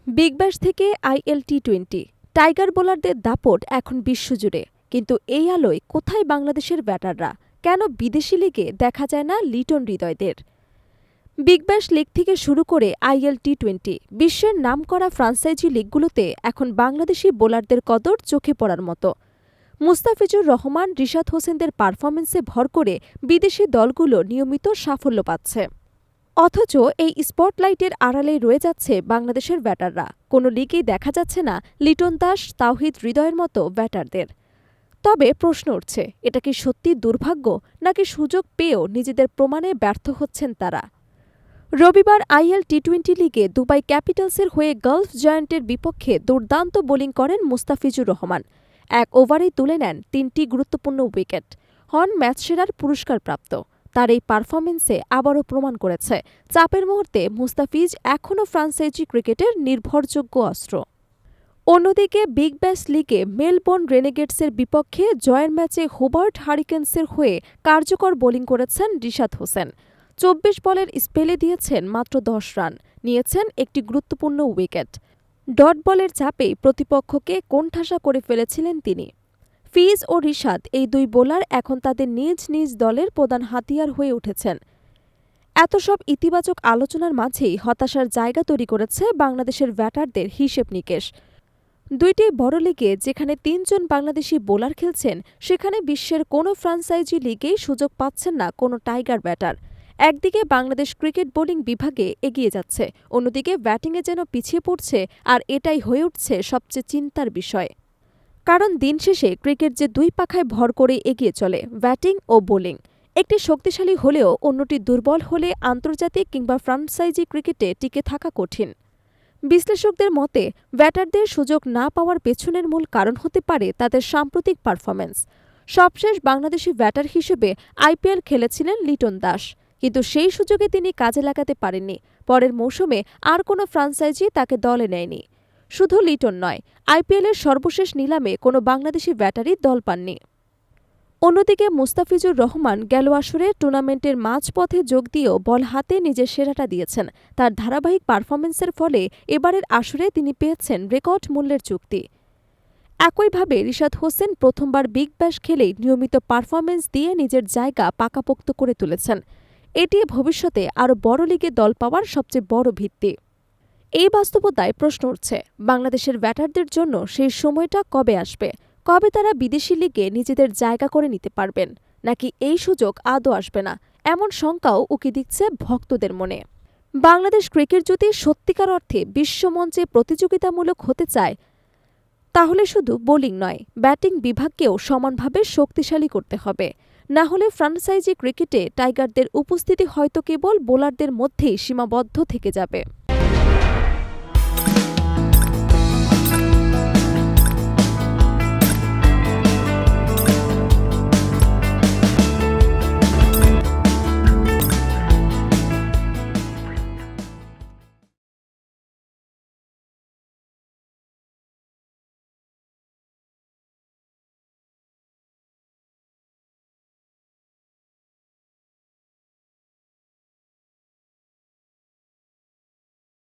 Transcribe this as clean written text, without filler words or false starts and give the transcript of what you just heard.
Big Bash থেকে IL টি-20 tiger বোলারদের দাপট এখন বিশ্বজুড়ে। কিন্তু এই আলোয় কোথায় বাংলাদেশের ব্যাটাররা? কেন বিদেশি লিগে দেখা যায় না লিটন হৃদয়দের? বিগ ব্যাশ লিগ থেকে শুরু করে আইএল টি-20 বিশ্বের নামকরা ফ্রাঞ্চাইজি লিগগুলোতে এখন বাংলাদেশি বোলারদের কদর চোখে পড়ার মতো। মুস্তাফিজুর রহমান, রিশাদ হোসেনদের পারফরম্যান্সে ভর করে বিদেশি দলগুলো নিয়মিত সাফল্য পাচ্ছে। অথচ এই স্পটলাইটের আড়ালে রয়ে যাচ্ছে বাংলাদেশের ব্যাটাররা। কোনো লিগেই দেখা যাচ্ছে না লিটন দাস, তাওহিদ হৃদয়ের মতো ব্যাটারদের। তবে প্রশ্ন উঠছে, এটা কি সত্যি দুর্ভাগ্য, নাকি সুযোগ পেয়েও নিজেদের প্রমাণে ব্যর্থ হচ্ছেন তারা? রবিবার আইএল টি-20 লিগে দুবাই ক্যাপিটালসের হয়ে গালফ জায়ান্টের বিপক্ষে দুর্দান্ত বোলিং করেন মুস্তাফিজুর রহমান। এক ওভারেই তুলে নেন 3টি গুরুত্বপূর্ণ উইকেট, হন ম্যাচসেরার পুরস্কারপ্রাপ্ত। তার এই পারফরম্যান্সে আবারও প্রমাণ করেছে চাপের মুহূর্তে মুস্তাফিজ এখনও ফ্রাঞ্চাইজি ক্রিকেটের নির্ভরযোগ্য অস্ত্র। অন্যদিকে বিগ ব্যাশ লিগে মেলবোর্ন রেনেগেডসের বিপক্ষে জয়ের ম্যাচে হোবার্ট হারিকেনসের হয়ে কার্যকর বোলিং করেছেন রিশাদ হোসেন। 24 বলের স্পেলে দিয়েছেন মাত্র 10 রান, নিয়েছেন একটি গুরুত্বপূর্ণ উইকেট। ডট বলের চাপেই প্রতিপক্ষকে কোণঠাসা করে ফেলেছিলেন তিনি। ফিজ ও রিশাদ, এই দুই বোলার এখন তাদের নিজ নিজ দলের প্রধান হাতিয়ার হয়ে উঠেছেন। এত সব ইতিবাচক আলোচনার মাঝেই হতাশার জায়গা তৈরি করেছে বাংলাদেশের ব্যাটারদের হিসেব নিকেশ। দুইটি বড় লিগে যেখানে 3 জন বাংলাদেশি বোলার খেলছেন, সেখানে বিশ্বের কোনো ফ্রাঞ্চাইজি লিগেই সুযোগ পাচ্ছেন না কোনো টাইগার ব্যাটার। একদিকে বাংলাদেশ ক্রিকেট বোলিং বিভাগে এগিয়ে যাচ্ছে, অন্যদিকে ব্যাটিংয়ে যেন পিছিয়ে পড়ছে, আর এটাই হয়ে উঠছে সবচেয়ে চিন্তার বিষয়। কারণ দিন শেষে ক্রিকেট যে দুই পাখায় ভর করে এগিয়ে চলে, ব্যাটিং ও বোলিং। একটি শক্তিশালী হলেও অন্যটি দুর্বল হলে আন্তর্জাতিক কিংবা ফ্রাঞ্চাইজি ক্রিকেটে টিকে থাকা কঠিন। বিশ্লেষকদের মতে ব্যাটারদের সুযোগ না পাওয়ার পেছনের মূল কারণ হতে পারে তাদের সাম্প্রতিক পারফরম্যান্স। সবশেষ বাংলাদেশি ব্যাটার হিসেবে আইপিএল খেলেছিলেন লিটন দাস, কিন্তু সেই সুযোগে তিনি কাজে লাগাতে পারেননি। পরের মৌসুমে আর কোনো ফ্রাঞ্চাইজি তাকে দলে নেয়নি। শুধু লিটন নয়, আইপিএলের সর্বশেষ নিলামে কোনো বাংলাদেশি ব্যাটারই দল পাননি। অন্যদিকে মুস্তাফিজুর রহমান গেল আসরে টুর্নামেন্টের মাঝপথে যোগ দিয়েও বল হাতে নিজের সেরাটা দিয়েছেন। তার ধারাবাহিক পারফরম্যান্সের ফলে এবারের আসরে তিনি পেয়েছেন রেকর্ড মূল্যের চুক্তি। একইভাবে রিশাদ হোসেন প্রথমবার বিগ ব্যাশ খেলেই নিয়মিত পারফরম্যান্স দিয়ে নিজের জায়গা পাকাপোক্ত করে তুলেছেন। এটি ভবিষ্যতে আরও বড় লিগে দল পাওয়ার সবচেয়ে বড় ভিত্তি। এই বাস্তবতায় প্রশ্ন উঠছে, বাংলাদেশের ব্যাটারদের জন্য সেই সময়টা কবে আসবে? কবে তারা বিদেশি লিগে নিজেদের জায়গা করে নিতে পারবেন? নাকি এই সুযোগ আদৌ আসবে না, এমন শঙ্কাও উকি দিচ্ছে ভক্তদের মনে। বাংলাদেশ ক্রিকেট যদি সত্যিকার অর্থে বিশ্বমঞ্চে প্রতিযোগিতামূলক হতে চায়, তাহলে শুধু বোলিং নয়, ব্যাটিং বিভাগকেও সমানভাবে শক্তিশালী করতে হবে। না হলে ফ্রাঞ্চাইজি ক্রিকেটে টাইগারদের উপস্থিতি হয়তো কেবল বোলারদের মধ্যেই সীমাবদ্ধ থেকে যাবে।